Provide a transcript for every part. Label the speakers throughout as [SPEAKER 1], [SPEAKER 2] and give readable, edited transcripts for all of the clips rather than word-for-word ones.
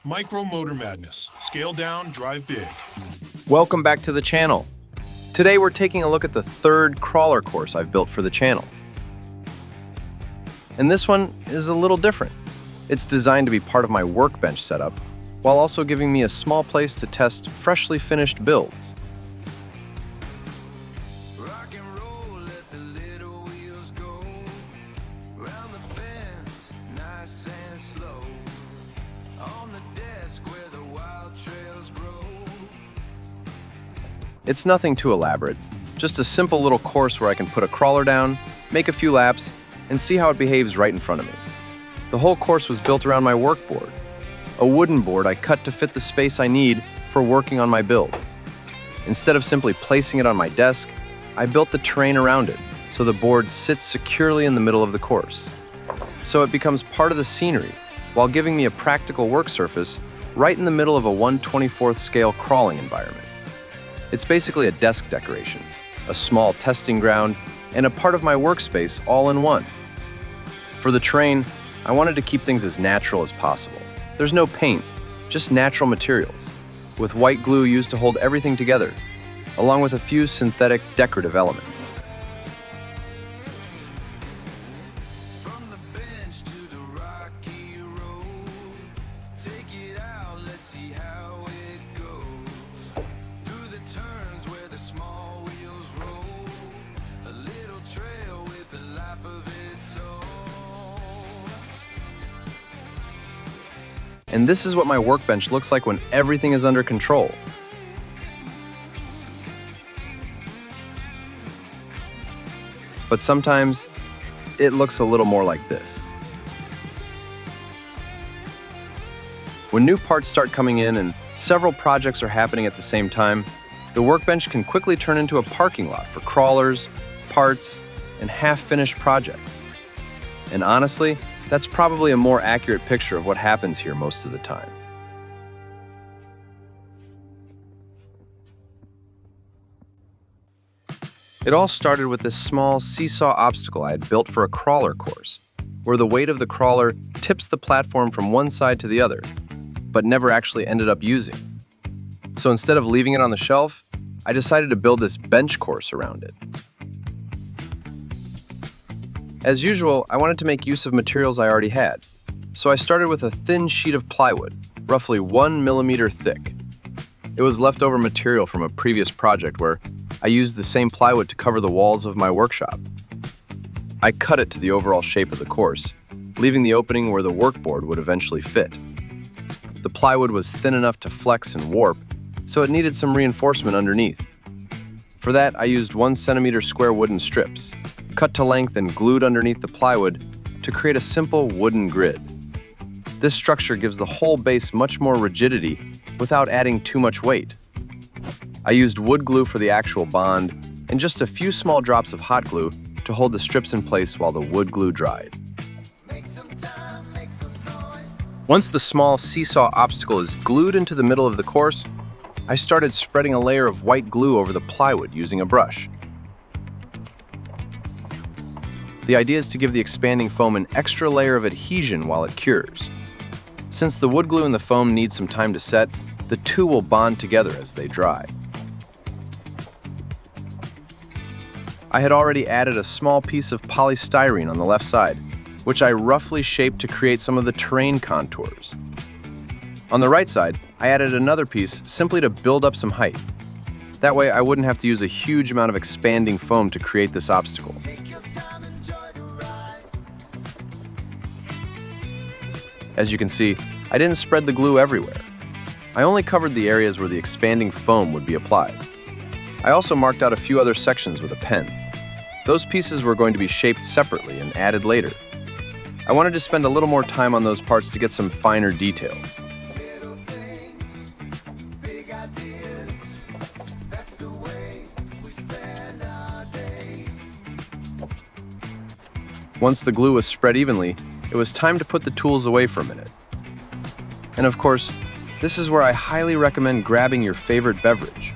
[SPEAKER 1] Micro motor madness. Scale down, drive big.
[SPEAKER 2] Welcome back to the channel. Today we're taking a look at the third crawler course I've built for the channel. And this one is a little different. It's designed to be part of my workbench setup, while also giving me a small place to test freshly finished builds. It's nothing too elaborate, just a simple little course where I can put a crawler down, make a few laps, and see how it behaves right in front of me. The whole course was built around my work board, a wooden board I cut to fit the space I need for working on my builds. Instead of simply placing it on my desk, I built the terrain around it so the board sits securely in the middle of the course. So it becomes part of the scenery while giving me a practical work surface right in the middle of a 1/24th scale crawling environment. It's basically a desk decoration, a small testing ground, and a part of my workspace all in one. For the terrain, I wanted to keep things as natural as possible. There's no paint, just natural materials, with white glue used to hold everything together, along with a few synthetic decorative elements. And this is what my workbench looks like when everything is under control. But sometimes, it looks a little more like this. When new parts start coming in and several projects are happening at the same time, the workbench can quickly turn into a parking lot for crawlers, parts, and half-finished projects. And honestly, that's probably a more accurate picture of what happens here most of the time. It all started with this small seesaw obstacle I had built for a crawler course, where the weight of the crawler tips the platform from one side to the other, but never actually ended up using. So instead of leaving it on the shelf, I decided to build this bench course around it. As usual, I wanted to make use of materials I already had, so I started with a thin sheet of plywood, roughly 1 millimeter thick. It was leftover material from a previous project where I used the same plywood to cover the walls of my workshop. I cut it to the overall shape of the course, leaving the opening where the workboard would eventually fit. The plywood was thin enough to flex and warp, so it needed some reinforcement underneath. For that, I used 1 centimeter square wooden strips, cut to length and glued underneath the plywood to create a simple wooden grid. This structure gives the whole base much more rigidity without adding too much weight. I used wood glue for the actual bond and just a few small drops of hot glue to hold the strips in place while the wood glue dried. Once the small seesaw obstacle is glued into the middle of the course, I started spreading a layer of white glue over the plywood using a brush. The idea is to give the expanding foam an extra layer of adhesion while it cures. Since the wood glue and the foam need some time to set, the two will bond together as they dry. I had already added a small piece of polystyrene on the left side, which I roughly shaped to create some of the terrain contours. On the right side, I added another piece simply to build up some height. That way I wouldn't have to use a huge amount of expanding foam to create this obstacle. As you can see, I didn't spread the glue everywhere. I only covered the areas where the expanding foam would be applied. I also marked out a few other sections with a pen. Those pieces were going to be shaped separately and added later. I wanted to spend a little more time on those parts to get some finer details. Once the glue was spread evenly, it was time to put the tools away for a minute. And of course, this is where I highly recommend grabbing your favorite beverage.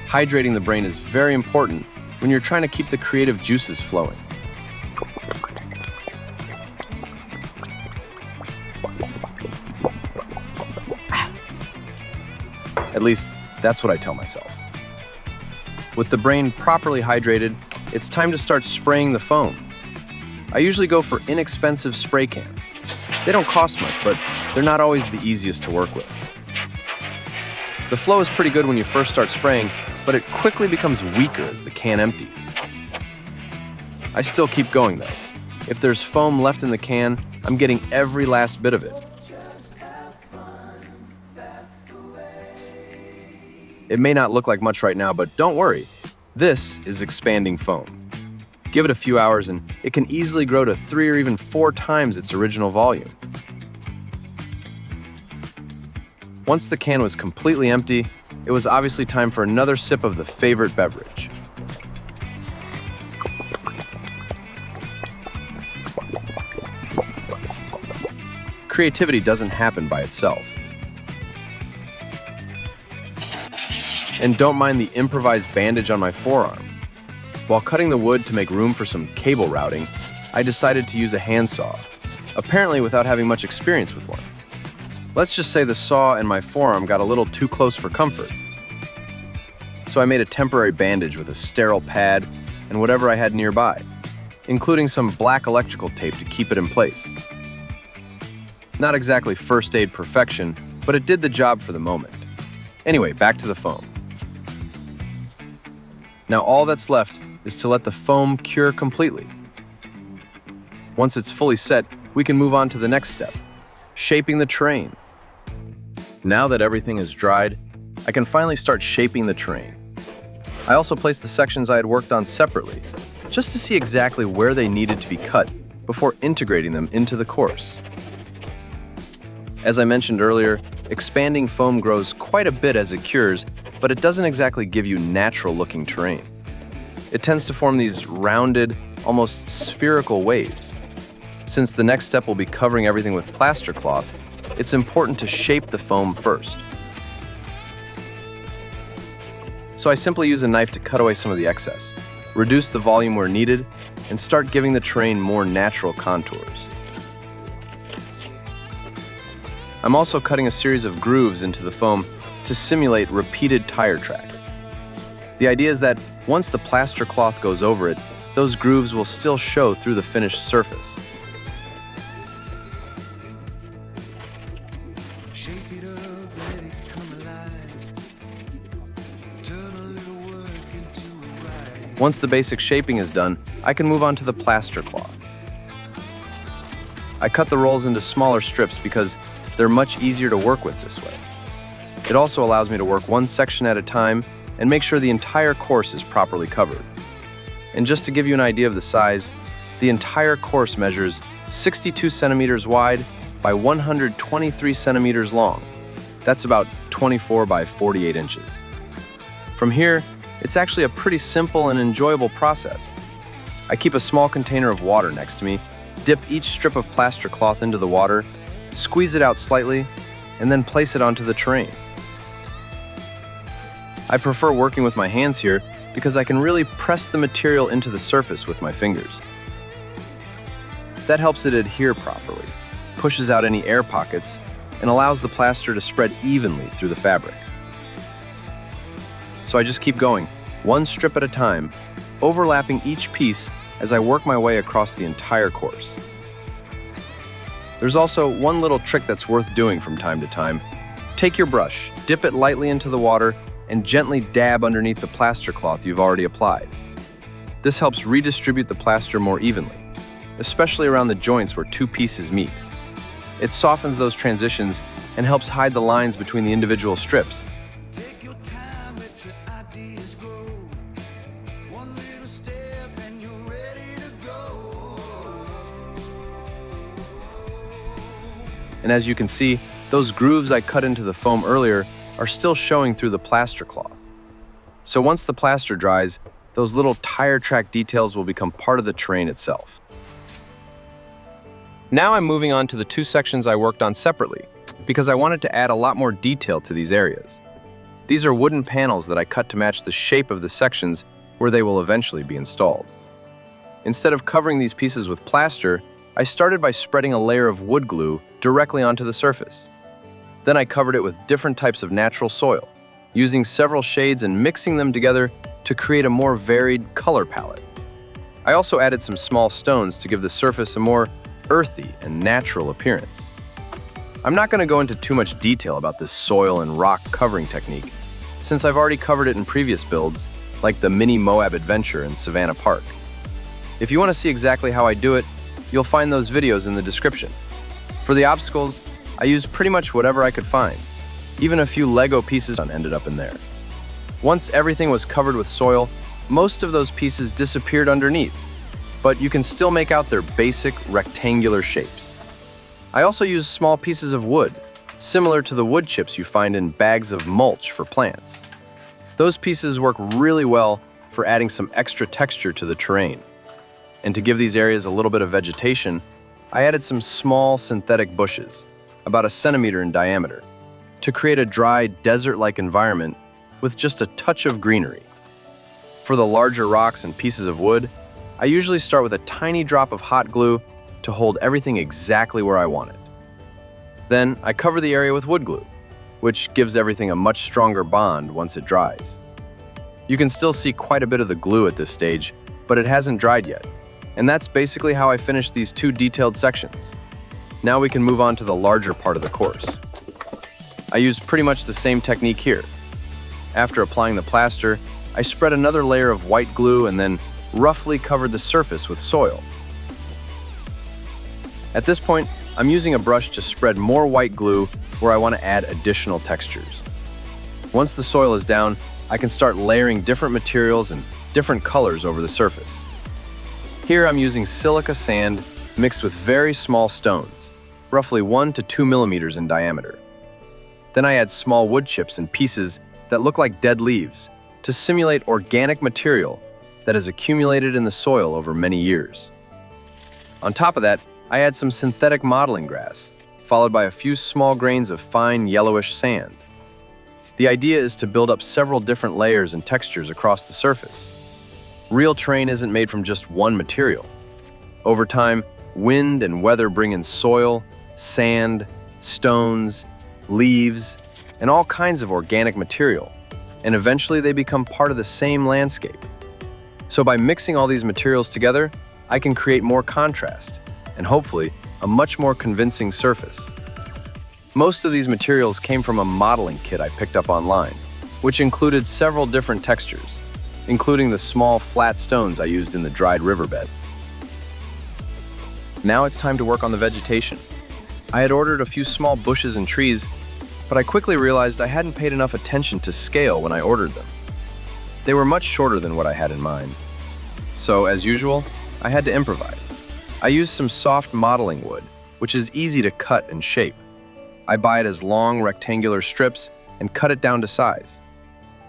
[SPEAKER 2] Hydrating the brain is very important when you're trying to keep the creative juices flowing. At least, that's what I tell myself. With the brain properly hydrated, it's time to start spraying the foam. I usually go for inexpensive spray cans. They don't cost much, but they're not always the easiest to work with. The flow is pretty good when you first start spraying, but it quickly becomes weaker as the can empties. I still keep going though. If there's foam left in the can, I'm getting every last bit of it. It may not look like much right now, but don't worry. This is expanding foam. Give it a few hours and it can easily grow to 3 or even 4 times its original volume. Once the can was completely empty, it was obviously time for another sip of the favorite beverage. Creativity doesn't happen by itself. And don't mind the improvised bandage on my forearm. While cutting the wood to make room for some cable routing, I decided to use a handsaw, apparently without having much experience with one. Let's just say the saw and my forearm got a little too close for comfort. So I made a temporary bandage with a sterile pad and whatever I had nearby, including some black electrical tape to keep it in place. Not exactly first aid perfection, but it did the job for the moment. Anyway, back to the foam. Now all that's left is to let the foam cure completely. Once it's fully set, we can move on to the next step, shaping the terrain. Now that everything is dried, I can finally start shaping the terrain. I also placed the sections I had worked on separately, just to see exactly where they needed to be cut before integrating them into the course. As I mentioned earlier, expanding foam grows quite a bit as it cures, but it doesn't exactly give you natural-looking terrain. It tends to form these rounded, almost spherical waves. Since the next step will be covering everything with plaster cloth, it's important to shape the foam first. So I simply use a knife to cut away some of the excess, reduce the volume where needed, and start giving the terrain more natural contours. I'm also cutting a series of grooves into the foam to simulate repeated tire tracks. The idea is that once the plaster cloth goes over it, those grooves will still show through the finished surface. Once the basic shaping is done, I can move on to the plaster cloth. I cut the rolls into smaller strips because they're much easier to work with this way. It also allows me to work one section at a time and make sure the entire course is properly covered. And just to give you an idea of the size, the entire course measures 62 centimeters wide by 123 centimeters long. That's about 24 by 48 inches. From here, it's actually a pretty simple and enjoyable process. I keep a small container of water next to me, dip each strip of plaster cloth into the water, squeeze it out slightly, and then place it onto the terrain. I prefer working with my hands here because I can really press the material into the surface with my fingers. That helps it adhere properly, pushes out any air pockets, and allows the plaster to spread evenly through the fabric. So I just keep going, one strip at a time, overlapping each piece as I work my way across the entire course. There's also one little trick that's worth doing from time to time. Take your brush, dip it lightly into the water, and gently dab underneath the plaster cloth you've already applied. This helps redistribute the plaster more evenly, especially around the joints where two pieces meet. It softens those transitions and helps hide the lines between the individual strips. And as you can see, those grooves I cut into the foam earlier are still showing through the plaster cloth. So once the plaster dries, those little tire track details will become part of the terrain itself. Now I'm moving on to the two sections I worked on separately, because I wanted to add a lot more detail to these areas. These are wooden panels that I cut to match the shape of the sections where they will eventually be installed. Instead of covering these pieces with plaster, I started by spreading a layer of wood glue directly onto the surface. Then I covered it with different types of natural soil, using several shades and mixing them together to create a more varied color palette. I also added some small stones to give the surface a more earthy and natural appearance. I'm not going to go into too much detail about this soil and rock covering technique, since I've already covered it in previous builds, like the mini Moab adventure in Savannah Park. If you want to see exactly how I do it, you'll find those videos in the description. For the obstacles, I used pretty much whatever I could find. Even a few Lego pieces ended up in there. Once everything was covered with soil, most of those pieces disappeared underneath, but you can still make out their basic rectangular shapes. I also used small pieces of wood, similar to the wood chips you find in bags of mulch for plants. Those pieces work really well for adding some extra texture to the terrain. And to give these areas a little bit of vegetation, I added some small synthetic bushes, about 1 centimeter in diameter, to create a dry, desert-like environment with just a touch of greenery. For the larger rocks and pieces of wood, I usually start with a tiny drop of hot glue to hold everything exactly where I want it. Then I cover the area with wood glue, which gives everything a much stronger bond once it dries. You can still see quite a bit of the glue at this stage, but it hasn't dried yet. And that's basically how I finished these 2 detailed sections. Now we can move on to the larger part of the course. I used pretty much the same technique here. After applying the plaster, I spread another layer of white glue and then roughly covered the surface with soil. At this point, I'm using a brush to spread more white glue where I want to add additional textures. Once the soil is down, I can start layering different materials and different colors over the surface. Here I'm using silica sand mixed with very small stones, roughly 1 to 2 millimeters in diameter. Then I add small wood chips and pieces that look like dead leaves to simulate organic material that has accumulated in the soil over many years. On top of that, I add some synthetic modeling grass, followed by a few small grains of fine yellowish sand. The idea is to build up several different layers and textures across the surface. Real terrain isn't made from just one material. Over time, wind and weather bring in soil, sand, stones, leaves, and all kinds of organic material, and eventually they become part of the same landscape. So by mixing all these materials together, I can create more contrast, and hopefully, a much more convincing surface. Most of these materials came from a modeling kit I picked up online, which included several different textures, including the small flat stones I used in the dried riverbed. Now it's time to work on the vegetation. I had ordered a few small bushes and trees, but I quickly realized I hadn't paid enough attention to scale when I ordered them. They were much shorter than what I had in mind. So, as usual, I had to improvise. I used some soft modeling wood, which is easy to cut and shape. I buy it as long rectangular strips and cut it down to size.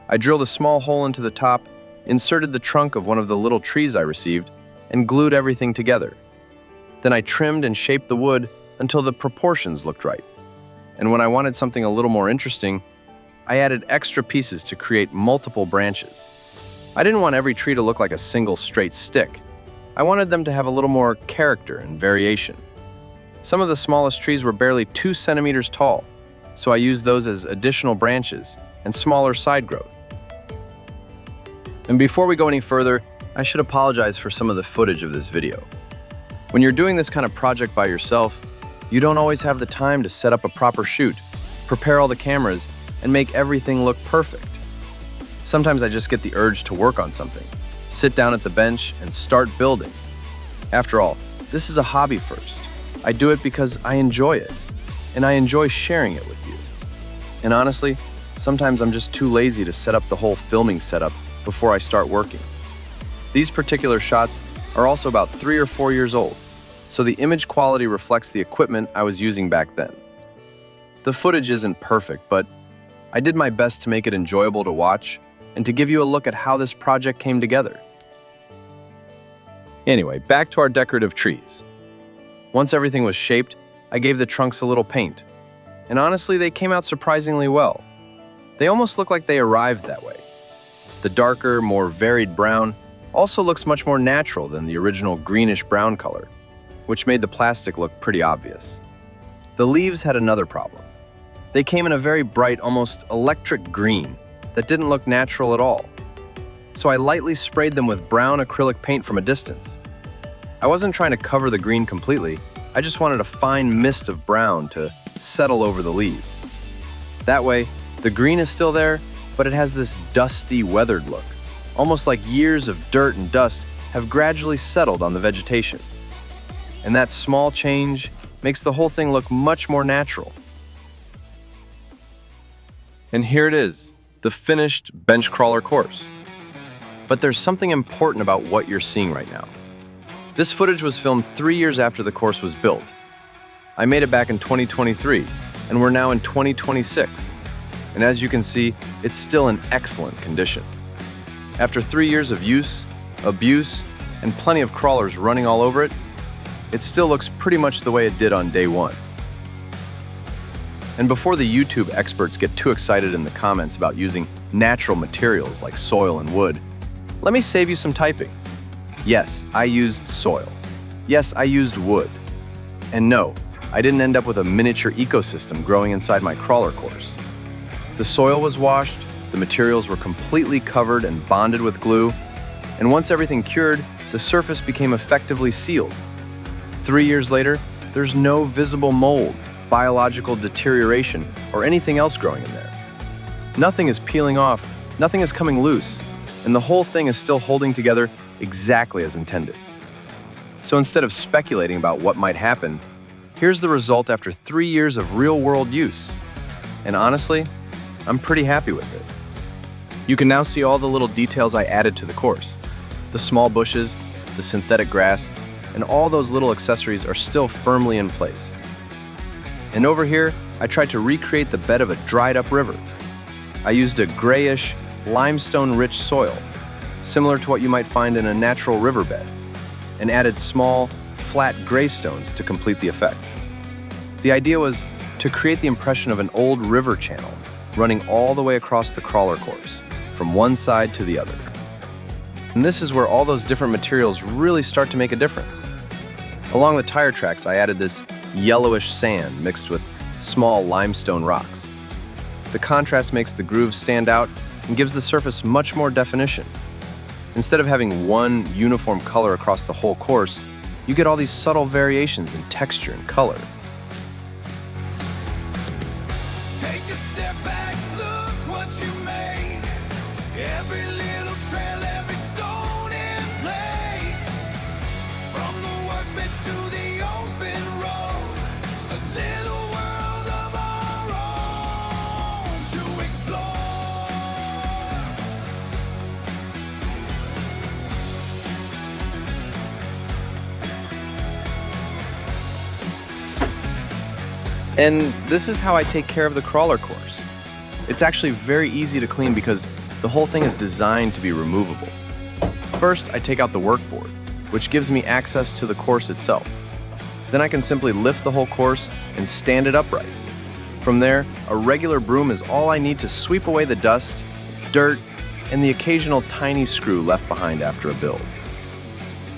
[SPEAKER 2] I drilled a small hole into the top, inserted the trunk of one of the little trees I received, and glued everything together. Then I trimmed and shaped the wood until the proportions looked right. And when I wanted something a little more interesting, I added extra pieces to create multiple branches. I didn't want every tree to look like a single straight stick. I wanted them to have a little more character and variation. Some of the smallest trees were barely 2 centimeters tall, so I used those as additional branches and smaller side growth. And before we go any further, I should apologize for some of the footage of this video. When you're doing this kind of project by yourself, you don't always have the time to set up a proper shoot, prepare all the cameras, and make everything look perfect. Sometimes I just get the urge to work on something, sit down at the bench, and start building. After all, this is a hobby first. I do it because I enjoy it, and I enjoy sharing it with you. And honestly, sometimes I'm just too lazy to set up the whole filming setup before I start working. These particular shots are also about 3 or 4 years old, so the image quality reflects the equipment I was using back then. The footage isn't perfect, but I did my best to make it enjoyable to watch and to give you a look at how this project came together. Anyway, back to our decorative trees. Once everything was shaped, I gave the trunks a little paint, and honestly, they came out surprisingly well. They almost look like they arrived that way. The darker, more varied brown also looks much more natural than the original greenish-brown color, which made the plastic look pretty obvious. The leaves had another problem. They came in a very bright, almost electric green, that didn't look natural at all. So I lightly sprayed them with brown acrylic paint from a distance. I wasn't trying to cover the green completely, I just wanted a fine mist of brown to settle over the leaves. That way, the green is still there, but it has this dusty, weathered look, almost like years of dirt and dust have gradually settled on the vegetation. And that small change makes the whole thing look much more natural. And here it is, the finished bench crawler course. But there's something important about what you're seeing right now. This footage was filmed 3 years after the course was built. I made it back in 2023, and we're now in 2026. And as you can see, it's still in excellent condition. After 3 years of use, abuse, and plenty of crawlers running all over it, it still looks pretty much the way it did on day one. And before the YouTube experts get too excited in the comments about using natural materials like soil and wood, let me save you some typing. Yes, I used soil. Yes, I used wood. And no, I didn't end up with a miniature ecosystem growing inside my crawler course. The soil was washed, the materials were completely covered and bonded with glue, and once everything cured, the surface became effectively sealed. 3 years later, there's no visible mold, biological deterioration, or anything else growing in there. Nothing is peeling off, nothing is coming loose, and the whole thing is still holding together exactly as intended. So instead of speculating about what might happen, here's the result after 3 years of real-world use. And honestly, I'm pretty happy with it. You can now see all the little details I added to the course. The small bushes, the synthetic grass, and all those little accessories are still firmly in place. And over here, I tried to recreate the bed of a dried-up river. I used a grayish, limestone-rich soil, similar to what you might find in a natural riverbed, and added small, flat gray stones to complete the effect. The idea was to create the impression of an old river channel running all the way across the crawler course, from one side to the other. And this is where all those different materials really start to make a difference. Along the tire tracks, I added this yellowish sand mixed with small limestone rocks. The contrast makes the grooves stand out and gives the surface much more definition. Instead of having one uniform color across the whole course, you get all these subtle variations in texture and color.
[SPEAKER 3] Take a step back, look what you made. Every little trail, every stone in place. From the workbench to the open road, a little world of our own to explore.
[SPEAKER 2] And this is how I take care of the crawler course. It's actually very easy to clean because the whole thing is designed to be removable. First, I take out the workboard, which gives me access to the course itself. Then I can simply lift the whole course and stand it upright. From there, a regular broom is all I need to sweep away the dust, dirt, and the occasional tiny screw left behind after a build.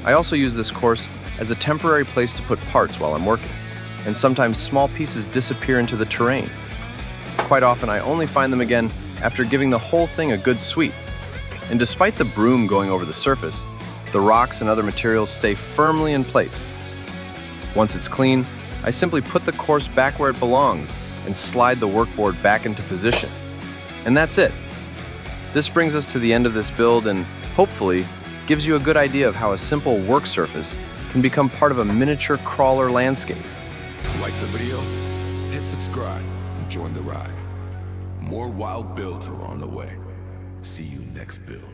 [SPEAKER 2] I also use this course as a temporary place to put parts while I'm working, and sometimes small pieces disappear into the terrain. Quite often, I only find them again after giving the whole thing a good sweep. And despite the broom going over the surface, the rocks and other materials stay firmly in place. Once it's clean, I simply put the course back where it belongs and slide the workboard back into position. And that's it. This brings us to the end of this build and, hopefully, gives you a good idea of how a simple work surface can become part of a miniature crawler landscape.
[SPEAKER 3] Like the video? Hit subscribe and join the ride. More wild builds are on the way. See you next build.